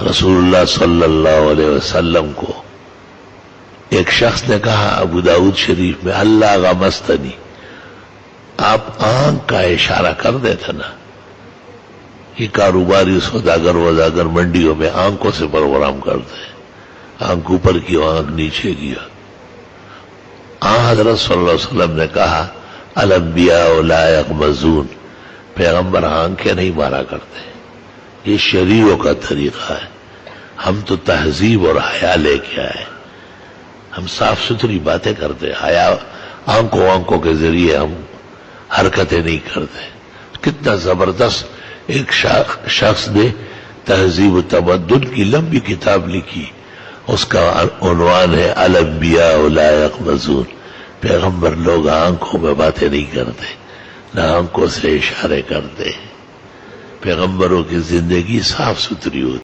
رسول اللہ صلی اللہ علیہ وسلم کو ایک شخص نے کہا ابو داؤد شریف میں، اللہ غمستنی، آپ آنکھ کا اشارہ کر دیتے نا. یہ کاروباری سوداگر وزاگر منڈیوں میں آنکھوں سے پروگرام کرتے ہیں، آنکھ اوپر کی آنکھ نیچے کیا. حضرت صلی اللہ علیہ وسلم نے کہا الانبیاء لا یغمزون، پیغمبر آنکھیں نہیں مارا کرتے. یہ شریعوں کا طریقہ ہے. ہم تو تہذیب اور حیا لے کے آئے، ہم صاف ستھری باتیں کرتے، حیا آنکھوں کے ذریعے ہم حرکتیں نہیں کرتے. کتنا زبردست ایک شخص نے تہذیب و تمدن کی لمبی کتاب لکھی، اس کا عنوان ہے الانبیاء لا یغمزون. پیغمبر لوگ آنکھوں میں باتیں نہیں کرتے، نہ آنکھوں سے اشارے کرتے. پیغمبروں کی زندگی صاف ستھری ہوتی.